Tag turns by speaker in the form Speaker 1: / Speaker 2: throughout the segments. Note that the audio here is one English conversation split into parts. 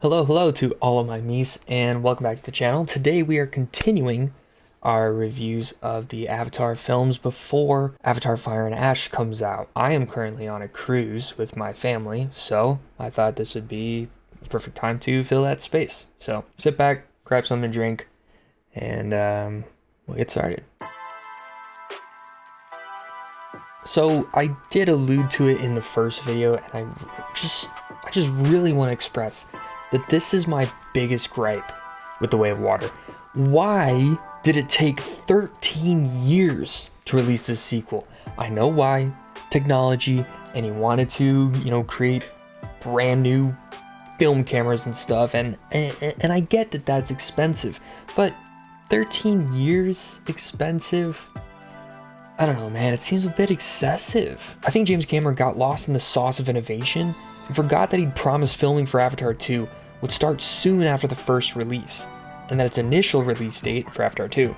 Speaker 1: Hello to all of my Meese, and welcome back to the channel. Today we are continuing our reviews of the Avatar films before Avatar Fire and Ash comes out. I am currently on a cruise with my family, so I thought this would be the perfect time to fill that space. So sit back, grab something to drink, and we'll get started. So I did allude to it in the first video, and I just really want to express that this is my biggest gripe with The Way of Water. Why did it take 13 years to release this sequel? I know why. Technology, and he wanted to, create brand new film cameras and stuff, and I get that that's expensive, but 13 years expensive? I don't know, man, it seems a bit excessive. I think James Cameron got lost in the sauce of innovation and forgot that he'd promised filming for Avatar 2 would start soon after the first release, and that its initial release date for Avatar 2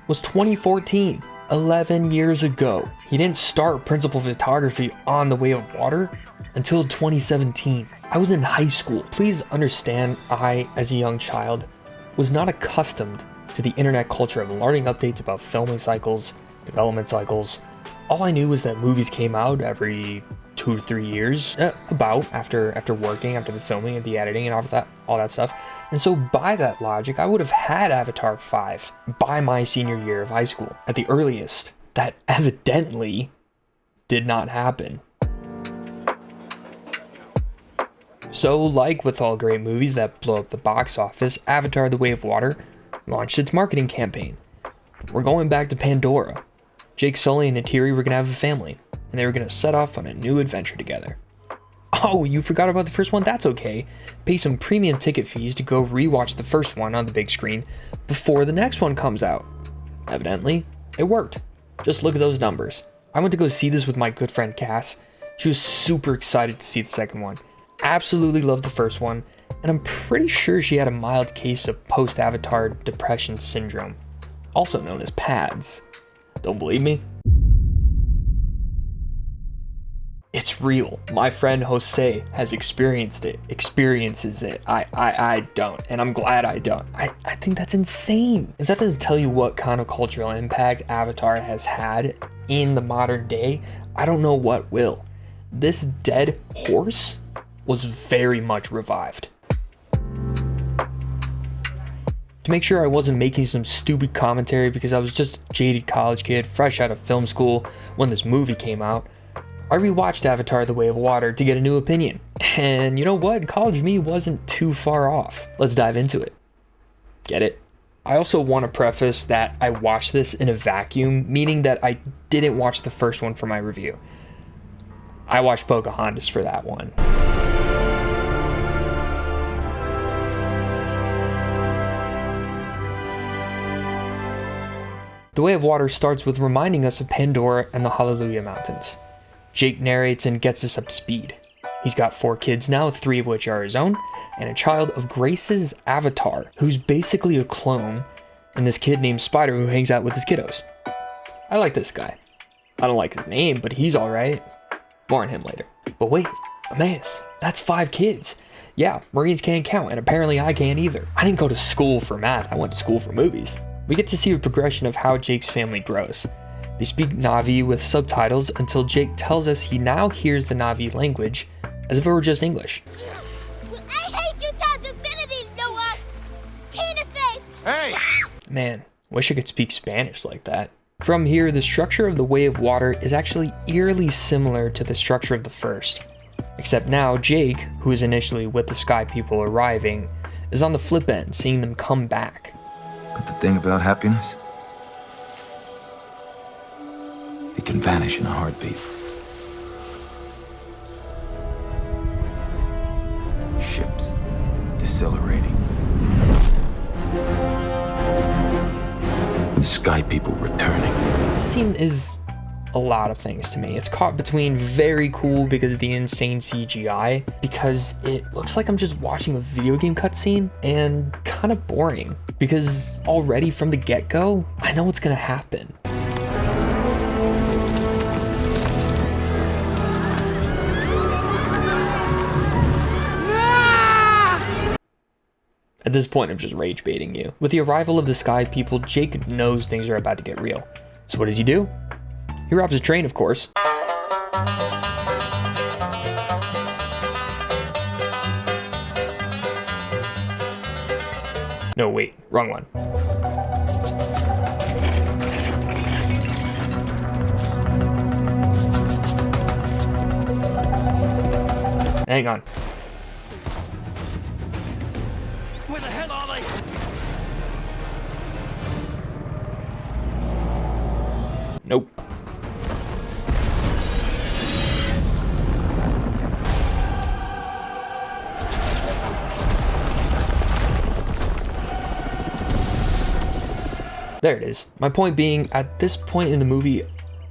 Speaker 1: was 2014, 11 years ago. He didn't start principal photography on The Way of Water until 2017. I was in high school. Please understand, I, as a young child, was not accustomed to the internet culture of learning updates about filming cycles, development cycles. All I knew was that movies came out every 2 to 3 years, after the filming and the editing and all that stuff. And so by that logic, I would have had Avatar 5 by my senior year of high school at the earliest. That evidently did not happen. So, like with all great movies that blow up the box office, Avatar: The Way of Water launched its marketing campaign. We're going back to Pandora. Jake Sully and Neytiri were gonna have a family, and they were gonna set off on a new adventure together. Oh, you forgot about the first one? That's okay. Pay some premium ticket fees to go rewatch the first one on the big screen before the next one comes out. Evidently, it worked. Just look at those numbers. I went to go see this with my good friend Cass. She was super excited to see the second one. Absolutely loved the first one, and I'm pretty sure she had a mild case of post-Avatar depression syndrome, also known as PADS. Don't believe me? It's real. My friend Jose has experiences it. I don't, and I'm glad I don't. I think that's insane. If that doesn't tell you what kind of cultural impact Avatar has had in the modern day, I don't know what will. This dead horse was very much revived. To make sure I wasn't making some stupid commentary because I was just a jaded college kid fresh out of film school when this movie came out, I rewatched Avatar: The Way of Water to get a new opinion. And you know what? College me wasn't too far off. Let's dive into it. Get it? I also want to preface that I watched this in a vacuum, meaning that I didn't watch the first one for my review. I watched Pocahontas for that one. The Way of Water starts with reminding us of Pandora and the Hallelujah Mountains. Jake narrates and gets us up to speed. He's got 4 kids now, 3 of which are his own, and a child of Grace's avatar, who's basically a clone, and this kid named Spider who hangs out with his kiddos. I like this guy. I don't like his name, but he's alright. More on him later. But wait, Meese, that's 5 kids. Yeah, Marines can't count, and apparently I can't either. I didn't go to school for math, I went to school for movies. We get to see a progression of how Jake's family grows. They speak Na'vi with subtitles until Jake tells us he now hears the Na'vi language as if it were just English.
Speaker 2: I hate you times infinity, Noah! Penis face!
Speaker 3: Hey!
Speaker 1: Man, wish I could speak Spanish like that. From here, the structure of The Way of Water is actually eerily similar to the structure of the first. Except now, Jake, who is initially with the Sky People arriving, is on the flip end, seeing them come back.
Speaker 3: But the thing about happiness, it can vanish in a heartbeat. Ships decelerating. The Sky People returning.
Speaker 1: This scene is a lot of things to me. It's caught between very cool because of the insane CGI, because it looks like I'm just watching a video game cutscene, and kind of boring because already from the get-go, I know what's gonna happen. At this point, I'm just rage baiting you. With the arrival of the Sky People, Jake knows things are about to get real. So what does he do? He robs a train, of course. No, wait, wrong one. Hang on.
Speaker 4: Where the hell are they?
Speaker 1: Nope. There it is. My point being, at this point in the movie,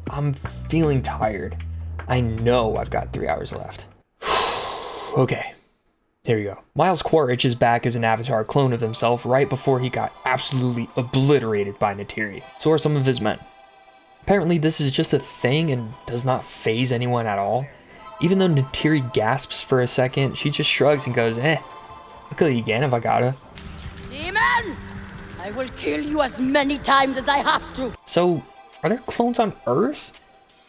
Speaker 1: I'm feeling tired. I know I've got 3 hours left. Okay, here we go. Miles Quaritch is back as an Avatar clone of himself right before he got absolutely obliterated by Neytiri. So are some of his men. Apparently this is just a thing and does not faze anyone at all. Even though Neytiri gasps for a second, she just shrugs and goes, I'll kill you again if I gotta.
Speaker 5: Demon! I will kill you as many times as I have to.
Speaker 1: So, are there clones on Earth?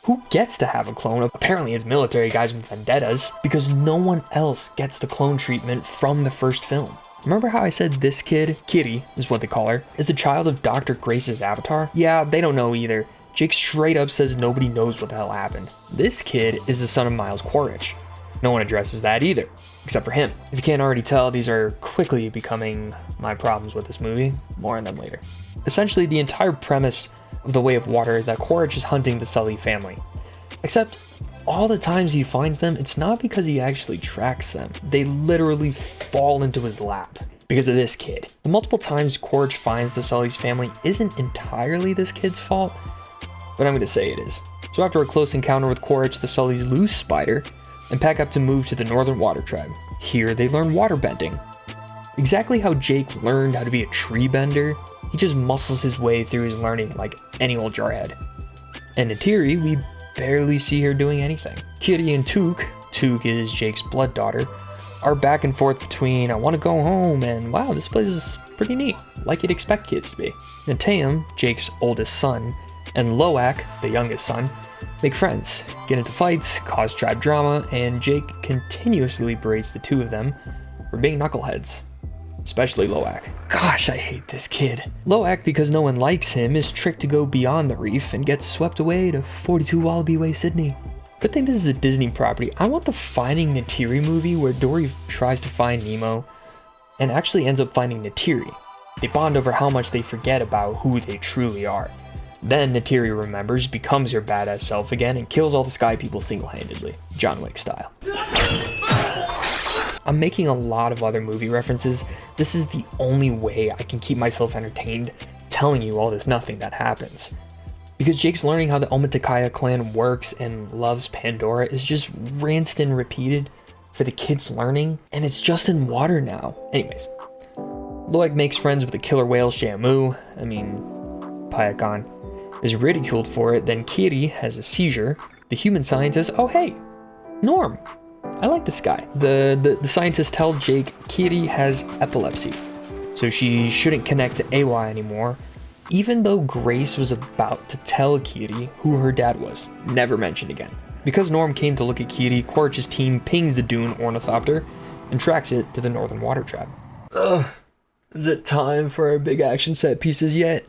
Speaker 1: Who gets to have a clone? Apparently it's military guys with vendettas, because no one else gets the clone treatment from the first film. Remember how I said this kid, Kitty is what they call her, is the child of Dr. Grace's avatar? Yeah, they don't know either. Jake straight up says nobody knows what the hell happened. This kid is the son of Miles Quaritch. No one addresses that either, except for him. If you can't already tell, these are quickly becoming my problems with this movie. More on them later. Essentially, the entire premise of The Way of Water is that Quaritch is hunting the Sully family. Except, all the times he finds them, it's not because he actually tracks them. They literally fall into his lap because of this kid. The multiple times Quaritch finds the Sully's family isn't entirely this kid's fault, but I'm going to say it is. So after a close encounter with Quaritch, the Sullys lose Spider and pack up to move to the Northern Water Tribe. Here they learn water bending. Exactly how Jake learned how to be a tree bender, he just muscles his way through his learning like any old jarhead. And Neytiri, we barely see her doing anything. Kitty and Took is Jake's blood daughter, are back and forth between I want to go home and wow, this place is pretty neat, like you'd expect kids to be. Netaim, Jake's oldest son, and Loak, the youngest son, make friends, get into fights, cause tribe drama, and Jake continuously berates the two of them for being knuckleheads. Especially Loak. Gosh, I hate this kid. Loak, because no one likes him, is tricked to go beyond the reef and gets swept away to 42 Wallaby Way, Sydney. Good thing this is a Disney property. I want the Finding Neytiri movie where Dory tries to find Nemo and actually ends up finding Neytiri. They bond over how much they forget about who they truly are. Then Neytiri remembers, becomes her badass self again, and kills all the Sky People single-handedly, John Wick style. I'm making a lot of other movie references. This is the only way I can keep myself entertained telling you all this nothing that happens. Because Jake's learning how the Omaticaya clan works and loves Pandora is just rinsed and repeated for the kids learning, and it's just in water now. Anyways, Loak makes friends with the killer whale Shamu, Payakan, is ridiculed for it, then Kitty has a seizure. The human scientist, oh hey, Norm. I like this guy. The scientists tell Jake Kitty has epilepsy, so she shouldn't connect to AY anymore, even though Grace was about to tell Kitty who her dad was. Never mentioned again. Because Norm came to look at Kitty, Quaritch's team pings the dune ornithopter and tracks it to the Northern Water Tribe. Ugh, is it time for our big action set pieces yet?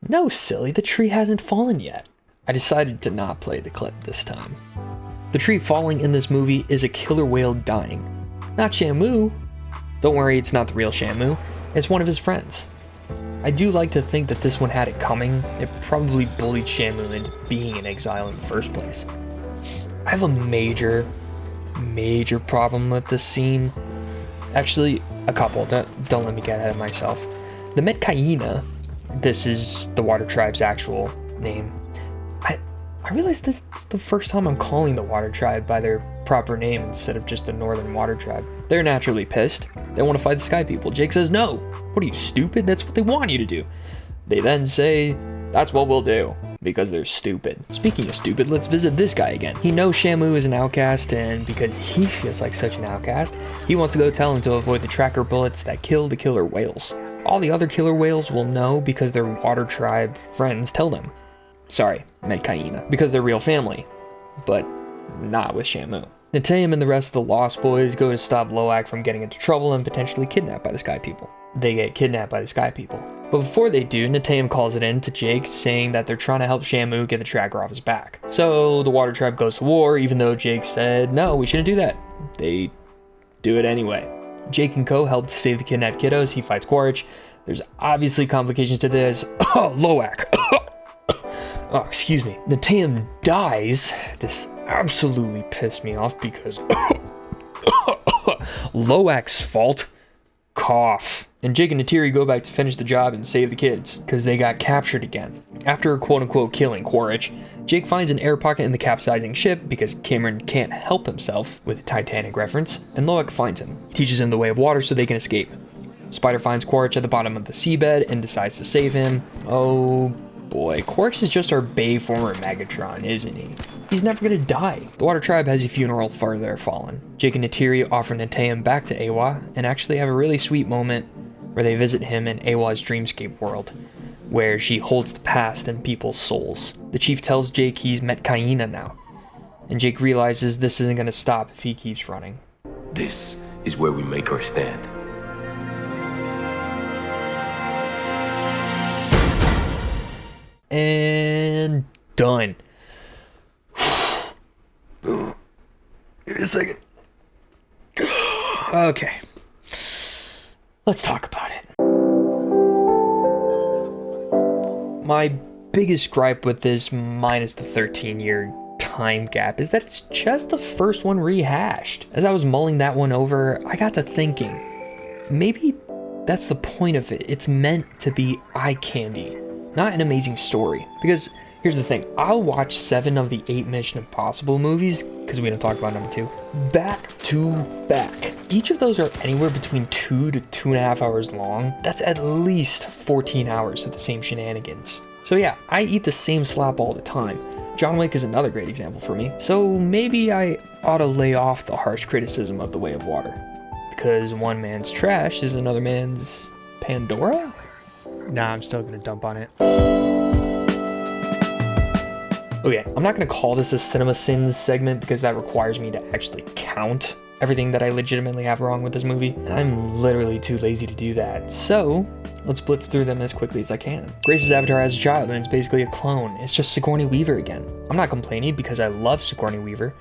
Speaker 1: No, silly, the tree hasn't fallen yet. I decided to not play the clip this time. The tree falling in this movie is a killer whale dying. Not Shamu. Don't worry, it's not the real Shamu. It's one of his friends. I do like to think that this one had it coming. It probably bullied Shamu into being in exile in the first place. I have a major problem with this scene. Actually, a couple. Don't let me get ahead of myself. The Metkaina, this is the Water Tribe's actual name. I realize this is the first time I'm calling the Water Tribe by their proper name instead of just the Northern Water Tribe. They're naturally pissed. They want to fight the Sky People. Jake says, no. What are you, stupid? That's what they want you to do. They then say, that's what we'll do. because they're stupid. Speaking of stupid, let's visit this guy again. He knows Shamu is an outcast, and because he feels like such an outcast, he wants to go tell him to avoid the tracker bullets that kill the killer whales. All the other killer whales will know because their water tribe friends tell them. Sorry, meant Kaina, because they're real family, but not with Shamu. Neteyam and the rest of the Lost Boys go to stop Loak from getting into trouble and potentially kidnapped by the Sky People. They get kidnapped by the Sky People. But before they do, Neteyam calls it in to Jake, saying that they're trying to help Shamu get the tracker off his back. So the Water Tribe goes to war, even though Jake said, no, we shouldn't do that. They do it anyway. Jake and Co help to save the kidnapped kiddos. He fights Quaritch. There's obviously complications to this. Oh, Loak. Oh, excuse me. Neteyam dies. This absolutely pissed me off because Loak's fault. Cough. And Jake and Neytiri go back to finish the job and save the kids, because they got captured again. After quote-unquote killing Quaritch, Jake finds an air pocket in the capsizing ship because Cameron can't help himself, with a Titanic reference, and Loak finds him. He teaches him the way of water so they can escape. Spider finds Quaritch at the bottom of the seabed and decides to save him. Oh boy, Quaritch is just our bae former Megatron, isn't he? He's never gonna die. The Water Tribe has a funeral for their fallen. Jake and Neytiri offer Neteyam back to Eywa and actually have a really sweet moment where they visit him in Eywa's dreamscape world, where she holds the past and people's souls. The chief tells Jake he's met Kaina now, and Jake realizes this isn't gonna stop if he keeps running.
Speaker 3: This is where we make our stand.
Speaker 1: And done. Give me a second. Okay. Let's talk about it. My biggest gripe with this, minus the 13-year time gap, is that it's just the first one rehashed. As I was mulling that one over, I got to thinking, maybe that's the point of it. It's meant to be eye candy, not an amazing story. Because here's the thing, I'll watch 7 of the 8 Mission Impossible movies, because we don't talk about number 2, back to back. Each of those are anywhere between 2 to 2.5 hours long. That's at least 14 hours of the same shenanigans. So yeah, I eat the same slop all the time. John Wick is another great example for me. So maybe I ought to lay off the harsh criticism of The Way of Water. Because one man's trash is another man's Pandora? Nah, I'm still gonna dump on it. Okay, I'm not gonna call this a Cinema Sins segment because that requires me to actually count everything that I legitimately have wrong with this movie, and I'm literally too lazy to do that. So let's blitz through them as quickly as I can. Grace's avatar as a child, and it's basically a clone. It's just Sigourney Weaver again. I'm not complaining because I love Sigourney Weaver,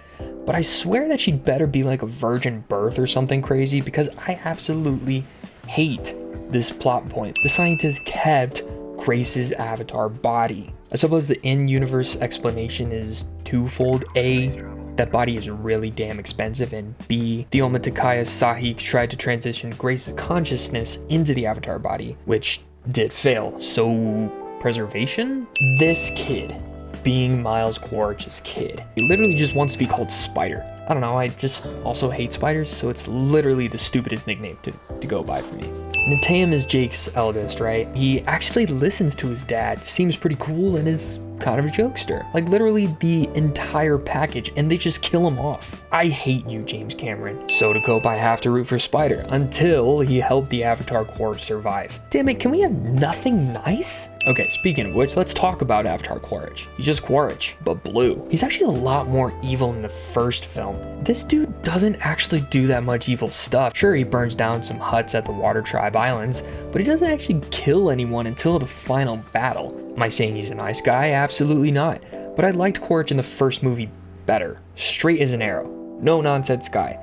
Speaker 1: but I swear that she'd better be like a virgin birth or something crazy, because I absolutely hate this plot point. The scientists kept Grace's avatar body. I suppose the in-universe explanation is twofold. A, that body is really damn expensive, and B, the Omatakaya Sahik tried to transition Grace's consciousness into the avatar body, which did fail. So, preservation? This kid, being Miles Quaritch's kid, he literally just wants to be called Spider. I don't know, I just also hate spiders, so it's literally the stupidest nickname to go by for me. Neteyam is Jake's eldest, right? He actually listens to his dad, seems pretty cool, and is kind of a jokester. Like literally the entire package, and they just kill him off. I hate you, James Cameron. So to cope, I have to root for Spider until he helped the Avatar Quaritch survive. Damn it, can we have nothing nice? Okay, speaking of which, let's talk about Avatar Quaritch. He's just Quaritch, but blue. He's actually a lot more evil in the first film. This dude doesn't actually do that much evil stuff. Sure, he burns down some huts at the Water Tribe Islands, but he doesn't actually kill anyone until the final battle. Am I saying he's a nice guy? Absolutely not. But I liked Quaritch in the first movie better. Straight as an arrow. No nonsense guy.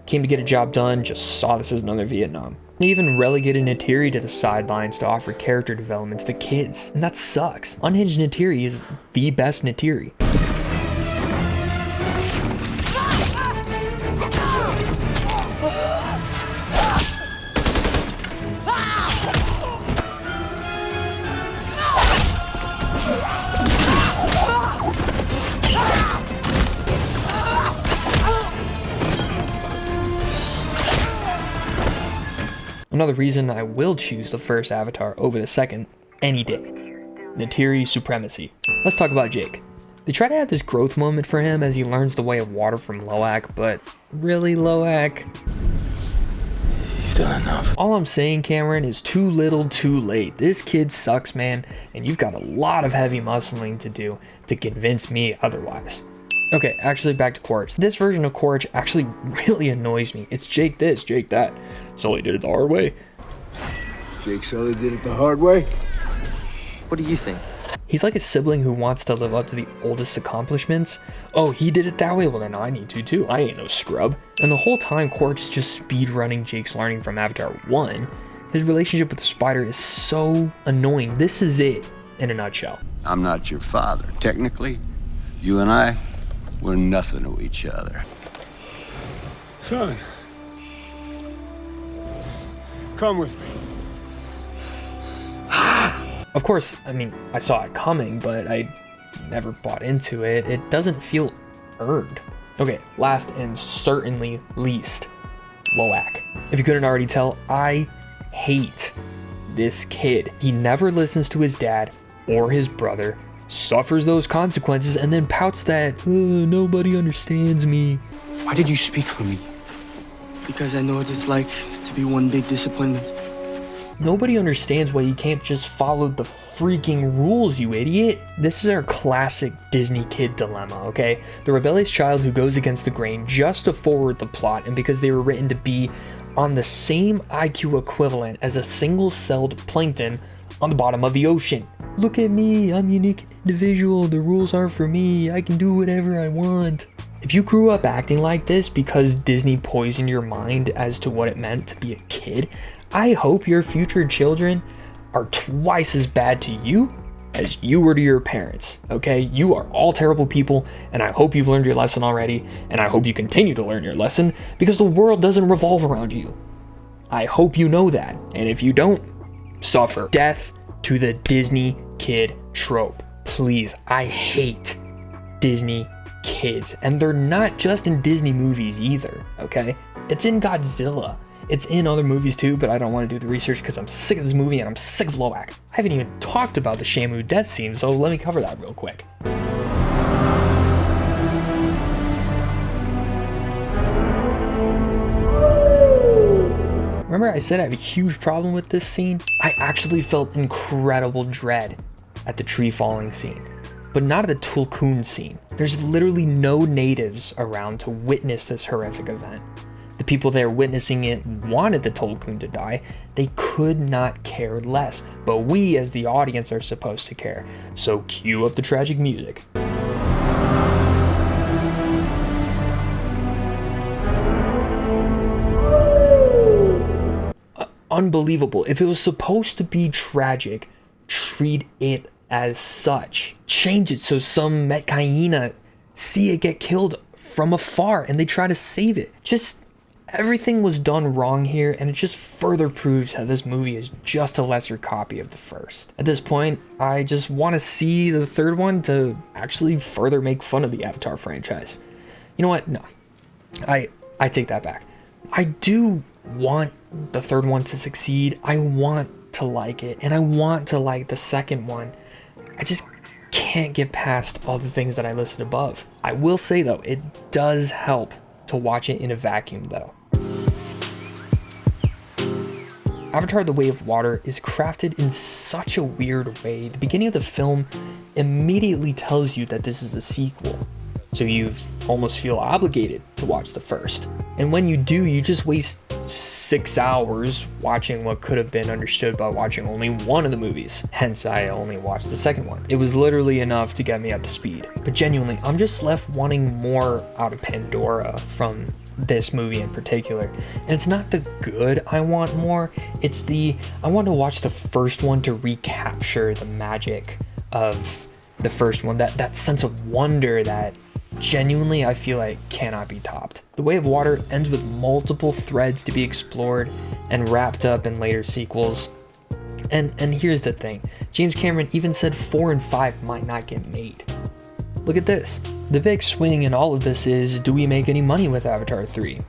Speaker 1: Came to get a job done, just saw this as another Vietnam. They even relegated Neytiri to the sidelines to offer character development to the kids, and that sucks. Unhinged Neytiri is the best Neytiri. Another reason I will choose the first Avatar over the second any day. Natiri supremacy. Let's talk about Jake. They try to have this growth moment for him as he learns the way of water from Loak, but really, Loak?
Speaker 3: You've done enough.
Speaker 1: All I'm saying, Cameron, is too little too late. This kid sucks, man, and you've got a lot of heavy muscling to do to convince me otherwise. Okay, actually back to Quaritch. This version of Quaritch actually really annoys me. It's Jake this, Jake that. Sully did it the hard way.
Speaker 6: Jake Sully did it the hard way?
Speaker 4: What do you think?
Speaker 1: He's like a sibling who wants to live up to the oldest accomplishments. Oh, he did it that way? Well, then I need to too. I ain't no scrub. And the whole time, Quaritch is just speed running Jake's learning from Avatar 1. His relationship with the spider is so annoying. This is it in a nutshell.
Speaker 6: I'm not your father. Technically, you and I, we're nothing to each other. Son, come with me.
Speaker 1: Of course, I mean, I saw it coming, but I never bought into it. It doesn't feel earned. Okay, last and certainly least, Loak. If you couldn't already tell, I hate this kid. He never listens to his dad or his brother, suffers those consequences, and then pouts that, nobody understands me.
Speaker 7: Why did you speak for me? Because I know what it's like to be one big disappointment.
Speaker 1: Nobody understands why you can't just follow the freaking rules, you idiot. This is our classic Disney kid dilemma, okay? The rebellious child who goes against the grain just to forward the plot, and because they were written to be on the same IQ equivalent as a single-celled plankton on the bottom of the ocean. Look at me, I'm unique individual, the rules are for me, I can do whatever I want. If you grew up acting like this because Disney poisoned your mind as to what it meant to be a kid, I hope your future children are twice as bad to you as you were to your parents, okay? You are all terrible people, and I hope you've learned your lesson already, and I hope you continue to learn your lesson, because the world doesn't revolve around you. I hope you know that, and if you don't, suffer. Death to the Disney kid trope. Please, I hate Disney kids, and they're not just in Disney movies either, okay? It's in Godzilla. It's in other movies too, but I don't want to do the research because I'm sick of this movie and I'm sick of Loak. I haven't even talked about the Shamu death scene, so let me cover that real quick. Remember I said I have a huge problem with this scene? I actually felt incredible dread at the tree falling scene, but not at the Tulkun scene. There's literally no natives around to witness this horrific event. The people there witnessing it wanted the Tulkun to die. They could not care less, but we as the audience are supposed to care. So cue up the tragic music. Unbelievable. If it was supposed to be tragic, treat it as such. Change it so some Metcaina see it get killed from afar and they try to save it. Just everything was done wrong here, and it just further proves how this movie is just a lesser copy of the first. At this point, I just want to see the third one to actually further make fun of the Avatar franchise. You know what? No. I take that back. I do want the third one to succeed. I want to like it, and I want to like the second one. I just can't get past all the things that I listed above. I will say though, it does help to watch it in a vacuum though. Avatar: The Way of Water is crafted in such a weird way. The beginning of the film immediately tells you that this is a sequel, so you almost feel obligated to watch the first. And when you do, you just waste 6 hours watching what could have been understood by watching only one of the movies. Hence, I only watched the second one. It was literally enough to get me up to speed. But genuinely, I'm just left wanting more out of Pandora from this movie in particular. And it's not the good I want more, it's the I want to watch the first one to recapture the magic of the first one, that sense of wonder that genuinely I feel like cannot be topped. The Way of Water ends with multiple threads to be explored and wrapped up in later sequels. And here's the thing, James Cameron even said 4 and 5 might not get made. Look at this. The big swing in all of this is, do we make any money with Avatar 3?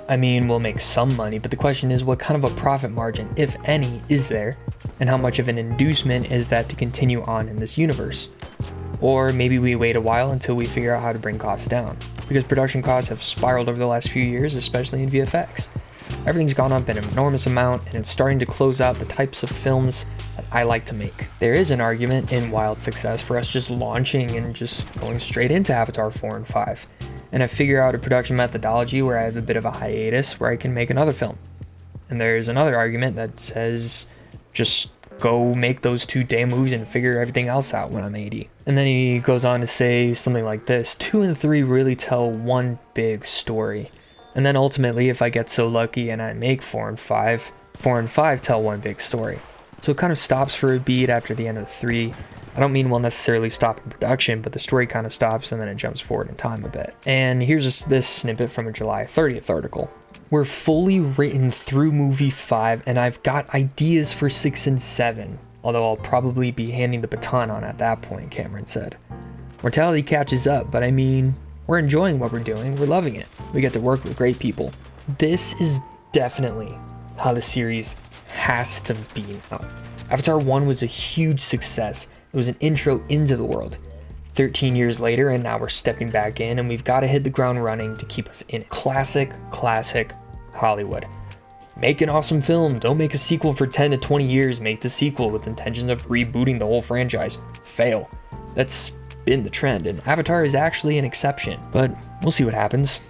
Speaker 1: I mean, we'll make some money, but the question is, what kind of a profit margin, if any, is there? and how much of an inducement is that to continue on in this universe. Or maybe we wait a while until we figure out how to bring costs down, because production costs have spiraled over the last few years, especially in VFX. Everything's gone up an enormous amount, and it's starting to close out the types of films that I like to make. There is an argument in wild success for us just launching and just going straight into Avatar 4 and 5, and I figure out a production methodology where I have a bit of a hiatus where I can make another film. And there's another argument that says just go make those 2 damn movies and figure everything else out when I'm 80. And then he goes on to say something like this: 2 and 3 really tell one big story. And then ultimately, if I get so lucky and I make 4 and 5, 4 and 5 tell one big story. So it kind of stops for a beat after the end of 3. I don't mean we'll necessarily stop in production, but the story kind of stops and then it jumps forward in time a bit. And here's this snippet from a July 30th article. We're fully written through movie 5 and I've got ideas for 6 and 7, although I'll probably be handing the baton on at that point, Cameron said. Mortality catches up, but I mean, we're enjoying what we're doing, we're loving it. We get to work with great people. This is definitely how the series has to be now. Avatar 1 was a huge success. It was an intro into the world. 13 years later, and now we're stepping back in, and we've got to hit the ground running to keep us in it. Classic Hollywood. Make an awesome film. Don't make a sequel for 10 to 20 years. Make the sequel with intentions of rebooting the whole franchise. Fail. That's been the trend, and Avatar is actually an exception, but we'll see what happens.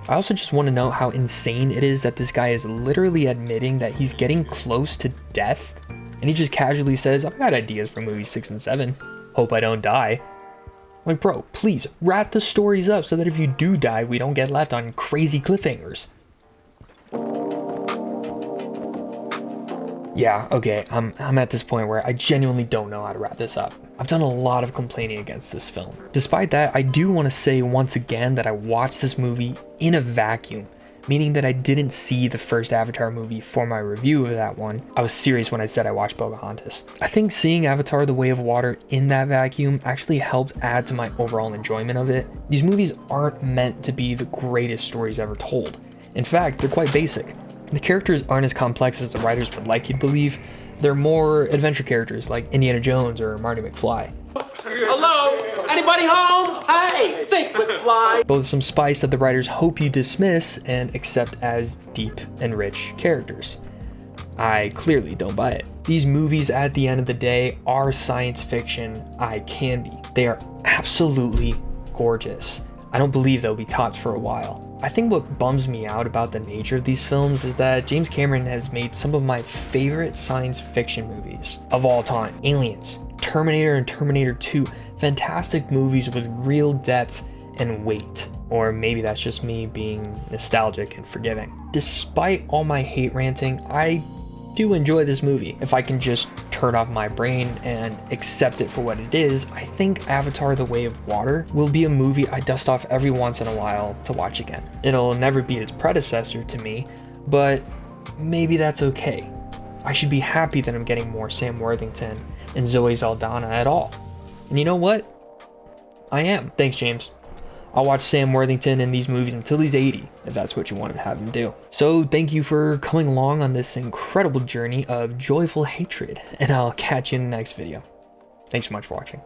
Speaker 1: I also just want to note how insane it is that this guy is literally admitting that he's getting close to death, and he just casually says, I've got ideas for movies 6 and 7. Hope I don't die. Like, bro, please wrap the stories up so that if you do die, we don't get left on crazy cliffhangers. Yeah, okay, I'm at this point where I genuinely don't know how to wrap this up. I've done a lot of complaining against this film. Despite that, I do want to say once again that I watched this movie in a vacuum, meaning that I didn't see the first Avatar movie for my review of that one. I was serious when I said I watched Pocahontas. I think seeing Avatar: The Way of Water in that vacuum actually helped add to my overall enjoyment of it. These movies aren't meant to be the greatest stories ever told. In fact, they're quite basic. The characters aren't as complex as the writers would like you to believe. They're more adventure characters like Indiana Jones or Marty McFly.
Speaker 8: Hello? Anybody home? Hey, think McFly.
Speaker 1: Both some spice that the writers hope you dismiss and accept as deep and rich characters. I clearly don't buy it. These movies at the end of the day are science fiction eye candy. They are absolutely gorgeous. I don't believe they'll be topped for a while. I think what bums me out about the nature of these films is that James Cameron has made some of my favorite science fiction movies of all time. Aliens, Terminator and Terminator 2, fantastic movies with real depth and weight. Or maybe that's just me being nostalgic and forgiving. Despite all my hate ranting, I do enjoy this movie. If I can just turn off my brain and accept it for what it is, I think Avatar: The Way of Water will be a movie I dust off every once in a while to watch again. It'll never beat its predecessor to me, but maybe that's okay. I should be happy that I'm getting more Sam Worthington and Zoe Saldana at all. And you know what? I am. Thanks, James. I'll watch Sam Worthington in these movies until he's 80, if that's what you want to have him do. So thank you for coming along on this incredible journey of joyful hatred, and I'll catch you in the next video. Thanks so much for watching.